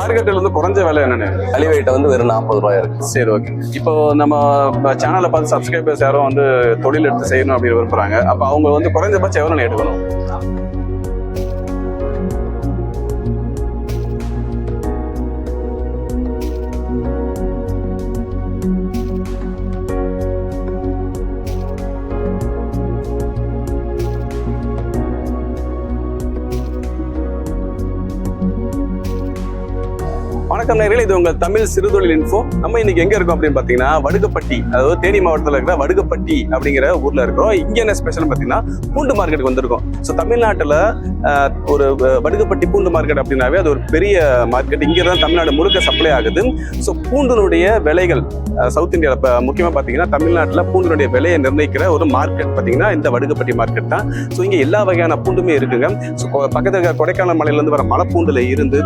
மார்க்கெட்டில் வந்து குறைஞ்ச விலை என்னன்னு அலிவேட்டை வந்து வெறும் 40 ரூபாய் இருக்கு. சரி, ஓகே. இப்போ நம்ம சேனலை பார்த்து சப்ஸ்கிரைபர்ஸ் யாரும் வந்து தொழில் எடுத்து செய்யணும் அப்படின்னு விரும்புறாங்க. அப்போ அவங்க வந்து குறைஞ்சபட்சம் எவ்வளோ எடுக்கணும்? வணக்கம் நேயர்களே, இது உங்கள் தமிழ் சிறுதொழில் இன்ஃபோ. நம்ம இன்னைக்கு எங்க இருக்கோம் அப்படின்னு பாத்தீங்கன்னா வடுகப்பட்டி, அதாவது தேனி மாவட்டத்தில் இருக்கிற வடுகப்பட்டி அப்படிங்கிற ஊர்ல இருக்கிறோம். இங்க என்ன ஸ்பெஷல் பாத்தீங்கன்னா பூண்டு மார்க்கெட்டுக்கு வந்திருக்கோம். ஸோ தமிழ்நாட்டில் ஒரு வடுகப்பட்டி பூண்டு மார்க்கெட் அப்படின்னாவே அது ஒரு பெரிய மார்க்கெட். இங்கே தான் தமிழ்நாடு முழுக்க சப்ளை ஆகுது. ஸோ பூண்டினுடைய விலைகள் சவுத் இந்தியாவில் இப்போ முக்கியமாக பார்த்தீங்கன்னா தமிழ்நாட்டில் பூண்டினுடைய விலையை நிர்ணயிக்கிற ஒரு மார்க்கெட் பார்த்தீங்கன்னா இந்த வடுகப்பட்டி மார்க்கெட் தான். ஸோ இங்கே எல்லா வகையான பூண்டுமே இருக்குங்க. ஸோ பக்கத்தில் இருக்கிற கொடைக்கானல் மலையிலேருந்து வர மலைப்பூண்டில் இருந்து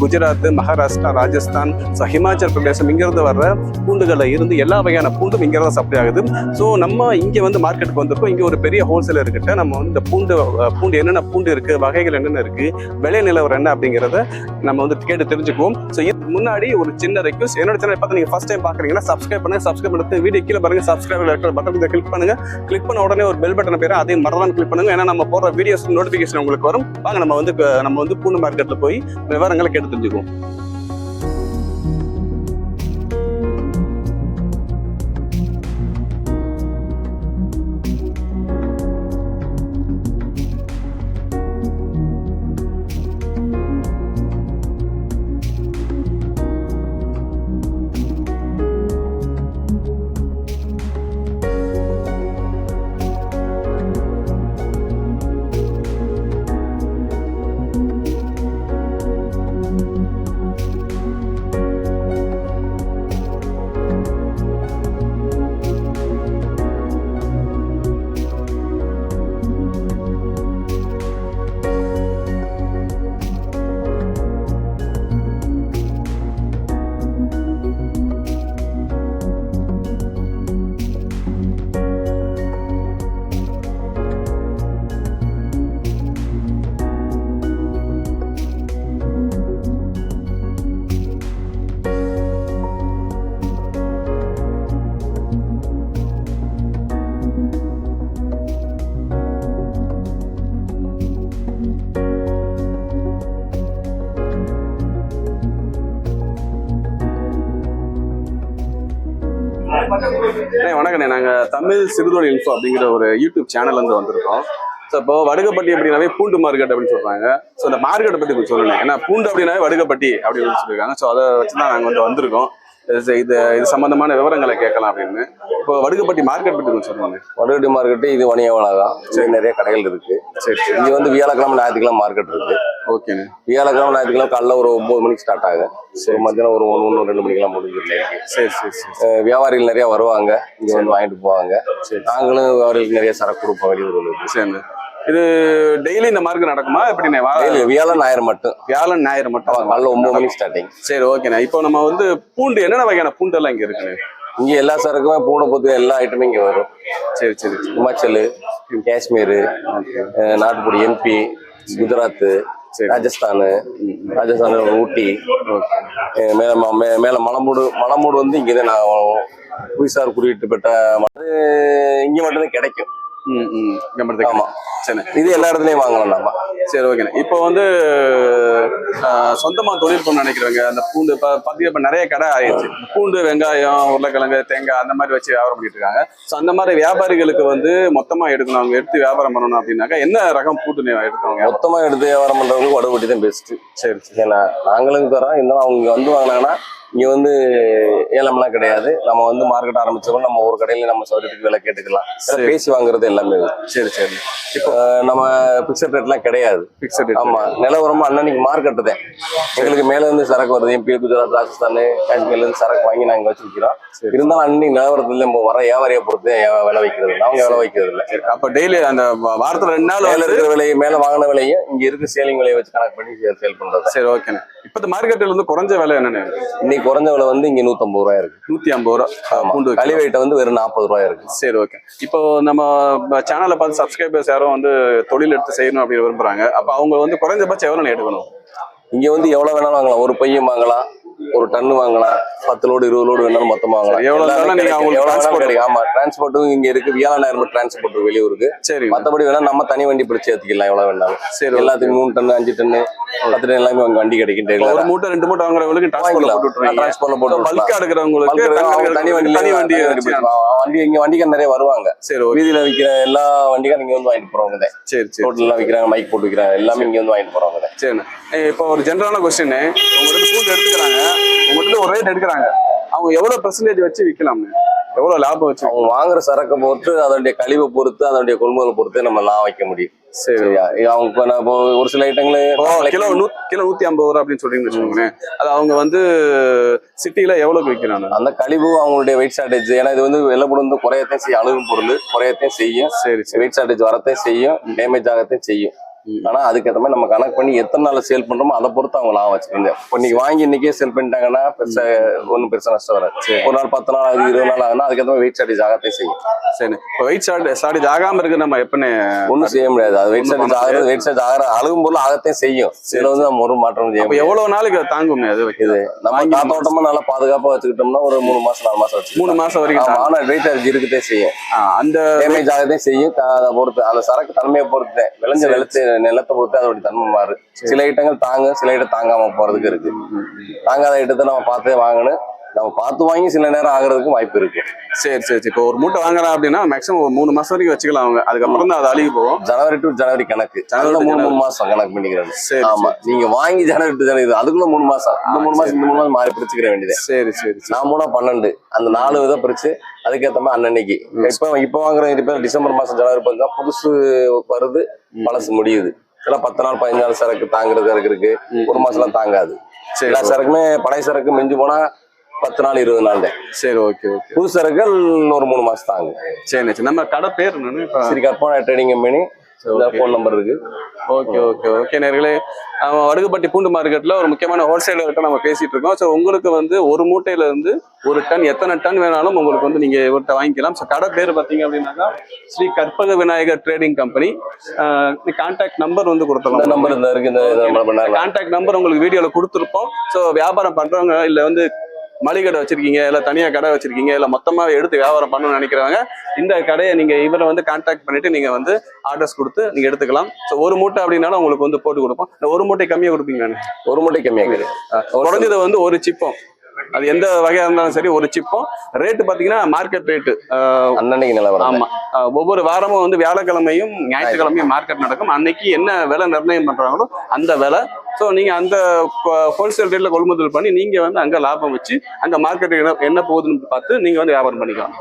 குஜராத், மகாராஷ்டிரா, ராஜஸ்தான், ஸோ ஹிமாச்சல் பிரதேசம் இங்கிருந்து வர்ற பூண்டுகளில் இருந்து எல்லா வகையான பூண்டும் இங்கே தான் சப்ளை ஆகுது. ஸோ நம்ம இங்கே வந்து மார்க்கெட்டுக்கு வந்திருக்கோம். இங்கே ஒரு பெரிய ஹோல்சேலர் கிட்ட நம்ம வந்து இந்த பூண்டு என்னென்ன பூண்டு இருக்கு, வகைகள் என்னென்ன இருக்கு, விலை நிலவரம் என்ன அப்படிங்கிறத நம்ம வந்து கேட்டு தெரிஞ்சுக்குவோம். ஸோ இதுக்கு முன்னாடி ஒரு சின்ன ரெக்வஸ்ட், என்னோட சேனல் பார்த்து நீங்கள் ஃபர்ஸ்ட் டைம் பார்க்குறீங்கன்னா சப்ஸ்கிரைப் பண்ணுங்க. சப்ஸ்கிரைப் பண்ணி வீடியோ கீழே பாருங்க, சப்ஸ்கிரைப் இருக்கிற பட்டனை கிளிக் பண்ணுங்க. கிளிக் பண்ண உடனே ஒரு பெல் பட்டன் பேர் அதையும் மறந்துடாம கிளிக் பண்ணுங்க. ஏன்னா நம்ம போடுற வீடியோஸ் நோட்டிஃபிகேஷன் உங்களுக்கு வரும். வாங்க நம்ம வந்து பூண்டு மார்க்கெட்டில் போய் விவரங்களை கேட்டு தெரிஞ்சுக்குவோம். வணக்கண்ணே, நாங்கள் தமிழ் சிறுதொழில் இன்ஃபோ அப்படிங்கிற ஒரு யூடியூப் சேனல்லேருந்து வந்திருக்கோம். ஸோ இப்போ வடுகப்பட்டி அப்படின்னாவே பூண்டு மார்க்கெட் அப்படின்னு சொல்கிறாங்க. ஸோ இந்த மார்க்கெட்டை பற்றி கொஞ்சம் சொல்லணும். ஏன்னா பூண்டு அப்படின்னாவே வடுகப்பட்டி அப்படின்னு சொல்லியிருக்காங்க. ஸோ அதை வச்சு தான் நாங்கள் வந்து வந்திருக்கோம். இது சம்பந்தமான விவரங்களை கேட்கலாம் அப்படின்னு. இப்போ வடுகப்பட்டி மார்க்கெட் பற்றி கொஞ்சம் சொல்லுவாங்க. வடுகப்பட்டி மார்க்கெட்டு இது வணிகவனா தான். சரி, நிறைய கடைகள் இருக்கு. சரி, இது வந்து வியாழக்கிழமை ஞாயிற்றுக்கிழமை மார்க்கெட் இருக்கு. ஓகேண்ணே. வியாழக்கிழமை ஞாயிற்றுக்கிழமை காலைல ஒரு 9 மணிக்கு ஸ்டார்ட் ஆகும். சரி, மத்தியானம் ஒரு 1-2 மணிக்கெல்லாம் முடிஞ்சிருக்கு. சரி சரி சரி. வியாபாரிகள் நிறைய வருவாங்க, இங்க வந்து வாங்கிட்டு போவாங்க. சரி, நாங்களும் வியாபாரிகளுக்கு நிறைய சரக்கு கொடுப்போம் வெளியூர்களுக்கு. சரி, இது டெய்லி இந்த மார்க்கெட் நடக்குமா எப்படிண்ணே? வியாழன் ஞாயிறு மட்டும். வியாழன் ஞாயிறு மட்டும் காலைல 9 மணிக்கு ஸ்டார்டிங். சரி, ஓகேண்ணே. இப்போ நம்ம வந்து பூண்டு என்னென்ன வகையான பூண்டு எல்லாம் இங்க இருக்குண்ணே? இங்க எல்லா சரக்குமே பூண்டை பொறுத்து எல்லா ஐட்டமும் இங்க வரும். சரி சரி. ஹிமாச்சல், காஷ்மீர், நாட்டுப்பொடி, MP, குஜராத், ராஜஸ்தான், ஊட்டி, மேல மலமூடு வந்து இங்கதான் நான் புவிசார் குறியீட்டு பெற்ற இங்க மட்டும்தான் கிடைக்கும். ஆமா, சரி. இது எல்லா இடத்துலயும் வாங்கலாம் நம்ம. சரி, ஓகேண்ணே. இப்போ வந்து சொந்தமா தொழில் பண்ண நினைக்கிறவங்க அந்த பூண்டு பார்த்தீங்கன்னா இப்போ நிறைய கடை ஆயிடுச்சு. பூண்டு, வெங்காயம், உருளைக்கிழங்கு, தேங்காய் அந்த மாதிரி வச்சு வியாபாரம் பண்ணிட்டு இருக்காங்க. ஸோ அந்த மாதிரி வியாபாரிகளுக்கு வந்து மொத்தமா எடுக்கணும், அவங்க எடுத்து வியாபாரம் பண்ணணும் அப்படின்னாக்கா என்ன ரகம் பூண்டு எடுக்கணும்? மொத்தமா எடுத்து வியாபாரம் பண்றவங்களுக்கு வடுகப்பட்டி தான் பெஸ்ட். சரி, ஏன்னா நாங்களும் தரோம். இருந்தாலும் அவங்க வந்து வாங்கினாங்கன்னா இங்க வந்து ஏலம்லாம் கிடையாது. நம்ம வந்து மார்க்கெட் ஆரம்பிச்சோம், நம்ம ஒரு கடையில நம்ம சௌகரியத்துக்கு விலை கேட்டுக்கலாம். பேசி வாங்குறது எல்லாமே. சரி சரி. இப்போ நம்ம பிக்சட் ரேட்லாம் கிடையாது. Fixed rate. ஆமா, நிலவரமா அன்னன்னைக்கு மார்க்கெட்டு தான். எங்களுக்கு மேல இருந்து சரக்கு வருது. MP, குஜராத், ராஜஸ்தான், காஷ்மீர்ல இருந்து சரக்கு வாங்கி நாங்க வச்சு விற்கிறோம். இருந்தாலும் அன்னைக்கு நிலவரத்துல நம்ம வர வியாபாரியை பொறுத்து விலை வைக்கிறது இல்லை, அவங்க விலை வைக்கிறது இல்லை. அப்ப டெய்லி அந்த வாரத்துல 2 நாள் மேல இருக்கிற விலையை, மேல வாங்கின விலையும் இங்க இருக்கு சேலிங் விலையை வச்சு கணக்கு பண்ணி சேல் பண்றது. சரி, ஓகே. இப்ப இந்த மார்க்கெட்ல வந்து குறைஞ்ச விலை என்னன்னு? இன்னைக்கு குறைஞ்ச விலை வந்து இங்க 150 ரூபாய் இருக்கு. 150 ரூபா பூண்டு. அலிவேட்டை வந்து வெறும் 40 ரூபாய் இருக்கு. சரி, ஓகே. இப்போ நம்ம சேனலை பார்த்து சப்ஸ்கிரைபர்ஸ் யாரும் வந்து தொழில் எடுத்து செய்யணும் அப்படின்னு விரும்புறாங்க. அப்ப அவங்க வந்து குறைஞ்சபட்சம் எவ்வளவு எடுக்கணும்? இங்க வந்து எவ்வளவு வேணாலும் வாங்கலாம், ஒரு பையன் வாங்கலாம், ஒரு டன்னு வாங்கலாம், 10 லோடு 20 லோடு வேணாலும் மொத்தமா வாங்கலாம். எவ்வளவு வேணாலும் நீங்க அவங்களுக்கு எவ்வளவு வேணாலும் transport கிடைக்கும். ஆமா, டிரான்ஸ்போர்ட்டும் இங்க இருக்கு. வியாழனாயிரம் டிரான்ஸ்போர்ட் வெளியூருக்கு. சரி மத்தபடி வேணா நம்ம தனி வண்டி பிடிச்சி ஏத்திக்கலாம் எவ்வளவு வேணாலும். சரி எல்லாத்துக்கும் 3 டன் 5 டன் 10 டன் எல்லாமே அங்க வண்டி கிடைக்கும். ஒரு மூட்டை 2 மூட்டை வாங்குறவங்களுக்கு டிரான்ஸ்போர்ட்ல போட்டு விட்டுருவீங்க. டிரான்ஸ்போர்ட்ல போட்டு பல்கா எடுக்கிறவங்களுக்கு தனி வண்டி இங்க வண்டிக்கார நிறைய வருவாங்க. சரி வீதியில விற்கிற எல்லா வண்டிக்காரும் இங்க வந்து வாங்கிட்டு போறவங்க. சரி சரி ரோட்ல எல்லாம் விற்கிறாங்க, மைக் போட்டு விற்கிறாங்க, எல்லாமே இங்க வந்து வாங்கிட்டு போறவங்க. சரிண்ணா. இப்போ ஒரு ஜென்ரலான கொஸ்டின், உங்கள்கிட்ட பூண்டு எடுத்துக்கிறாங்க, உங்கள்கிட்ட ஒரு ரேட் எடுக்கிறாங்க, அவங்க எவ்வளவு பெர்சன்டேஜ் வச்சு விற்கலாம்னு, எவ்வளவு லாபம் வச்சு? அவங்க வாங்குற சரக்கை பொறுத்து, அதனுடைய கழிவை பொறுத்து, அதனுடைய கொள்முதல் பொறுத்து நம்ம லாபம் வைக்க முடியும். சரியா? அவங்க இப்போ ஒரு சில ஐட்டங்களு கிலோ 150 ரூபா அப்படின்னு சொல்றீங்கன்னு வச்சுக்கோங்களேன். அது அவங்க வந்து சிட்டில எவ்வளவுக்கு விற்கிறாங்க? அந்த கழிவு அவங்களுடைய வெயிட் ஷார்டேஜ், ஏன்னா இது வந்து வெள்ளப்படும் வந்து குறையத்தையும் செய்யும், அழுகும் பொருள் குறையத்தையும் செய்யும். சரி வெயிட் ஷார்டேஜ் வரத்தையும் செய்யும், டேமேஜ் ஆகத்தையும் செய்யும். ஆனா அதுக்கேற்ற மாதிரி நம்ம கணக்கு பண்ணி எத்தனை நாள் சேல் பண்றோமோ அதை பொறுத்து அவங்க லாபம் வச்சுக்கோங்க. இப்போ இன்னைக்கு வாங்கி இன்னைக்கே சேல் பண்ணிட்டாங்கன்னா ஒன்றும் பெருசா நஷ்டம் வராது. ஒரு நாள் 10 நாள் ஆகுது, 20 நாள் ஆகுதுன்னா அதுக்கேற்ற மாதிரி வெயிட் ஷார்டேஜ் ஆகத்தையும் செய்யும். சரி, இப்போ வெயிட் ஷார்டேஜ் ஆகாம இருக்கு நம்ம எப்பன்னு ஒன்றும் செய்ய முடியாது. அது வெயிட் ஷார்டேஜ் ஆகிறது, வெயிட் ஷார்ஜ் ஆகிற அழுகும் பொருள் ஆகத்தையும் செய்யும். இதுல வந்து நம்ம ஒரு மாற்றம் செய்ய முடியாது. எவ்வளவு நாளைக்கு தாங்கும் அது வைக்குது? நம்ம காத்தோட்டமா நல்லா பாதுகாப்பா வச்சுக்கிட்டோம்னா ஒரு 3 மாசம் 4 மாசம் வச்சு 3 மாசம் வரைக்கும். ஆனா வெயிட் சார்ஜ் இருக்கதே செய்யும், அந்த டேமேஜ் ஆகத்தையும் செய்யும். அதை பொறுத்து அந்த சரக்கு தன்மையை பொறுத்து, விளைஞ்ச நிலத்தை பொறுத்து அதோட தன்மை மாறு. சில ஐட்டங்கள் தாங்க, சில ஐட்டம் தாங்காம போறதுக்கு இருக்கு. தாங்காத ஐட்டத்தை நம்ம பார்த்தே வாங்கணும். நம்ம பார்த்து வாங்கி சில நேரம் ஆகுறதுக்கு வாய்ப்பு இருக்கு. சரி சரி சரி. இப்போ ஒரு மூட்டை வாங்குறா அப்படின்னா மேக்ஸிமம் 3 மாசம் வரைக்கும் வச்சுக்கலாம் அவங்க. அதுக்கப்புறம் தான் அது அழுகி போகும். ஜனவரி டு ஜனவரி கணக்கு, ஜனவரி 3 மாசம் கணக்கு பண்ணிக்கிறாங்க. ஆமா, நீங்க வாங்கி ஜனவரி டு ஜனவரி அதுக்குள்ள 3 மாசம், இந்த 3 மாசம் இந்த 3 மாசம் மாறி பிரிச்சுக்கிற வேண்டியது. சரி சரி. நான் 3 12 அந்த 4 விதம் பிரிச்சு அதுக்கேற்ற மாதிரி அன்னன்னைக்கு இப்ப வாங்குற இப்போ டிசம்பர் மாசம் ஜனவரி பார்த்தா புதுசு வருது, பழசு முடியுது. இதெல்லாம் 10 நாள் 15 நாள் சரக்கு தாங்குறது இருக்கு. ஒரு மாசம் எல்லாம் தாங்காது. எல்லா சரக்குமே பழைய சரக்கு மிஞ்சி போனா 10 நாள் 20 நாள் தான். சரி, ஓகே ஓகே. புது சரக்குகள் ஒரு 3 மாசம் தாங்க. சரி சரி. நம்ம கடை பேர் என்னன்னு? ஸ்ரீ கற்பனா ட்ரேடிங் கம்பெனி. ஃபோன் நம்பர் இருக்கு. Okay okay okay. நேர்களே, வடுகுப்பட்டி பூண்டு மார்க்கெட்ல ஒரு முக்கியமான ஹோல்சேலர்கிட்ட நம்ம பேசிட்டு இருக்கோம். ஸோ உங்களுக்கு வந்து ஒரு மூட்டையில இருந்து ஒரு டன், எத்தனை டன் வேணாலும் உங்களுக்கு வந்து நீங்க இவர்கிட்ட வாங்கிக்கலாம். ஸோ கடை பேர் பார்த்தீங்க அப்படின்னாக்கா Sri Karpaga Vinayagar trading company. Contact number வந்து கொடுத்துருவோம். நம்பர் இந்த இருக்கு, இந்த கான்டாக்ட் நம்பர் உங்களுக்கு வீடியோல கொடுத்துருப்போம். ஸோ வியாபாரம் பண்றவங்க இல்ல வந்து மளிகை கடை வச்சிருக்கீங்க, இல்ல தனியா கடை வச்சிருக்கீங்க, இல்ல மொத்தமா எடுத்து வியாபாரம் பண்ணணும்னு நினைக்கிறவங்க இந்த கடையை நீங்க இவரை வந்து கான்டாக்ட் பண்ணிட்டு நீங்க வந்து ஆர்டர்ஸ் கொடுத்து நீங்க எடுத்துக்கலாம். ஸோ ஒரு மூட்டை அப்படின்னாலும் உங்களுக்கு வந்து போட்டு கொடுப்போம். ஒரு மூட்டை கம்மியா கொடுப்பீங்க? ஒரு மூட்டை கம்மியா கிடையாது. குறைஞ்சது வந்து ஒரு சிப்பம், அது எந்த வகையா இருந்தாலும் சரி, ஒரு சிப்பம் ரேட்டு பாத்தீங்கன்னா மார்க்கெட் ரேட்டு அன்னைக்கு நிலவரம். ஆமா, ஒவ்வொரு வாரமும் வந்து வியாழக்கிழமையும் ஞாயிற்றுக்கிழமையும் மார்க்கெட் நடக்கும். அன்னைக்கு என்ன விலை நிர்ணயம் பண்றாங்களோ அந்த விலை. ஸோ நீங்க அந்த ஹோல்சேல் ரேட்ல கொள்முதல் பண்ணி நீங்க வந்து அங்க லாபம் வச்சு அங்க மார்க்கெட் என்ன போகுதுன்னு பார்த்து நீங்க வந்து வியாபாரம் பண்ணிக்கலாம்.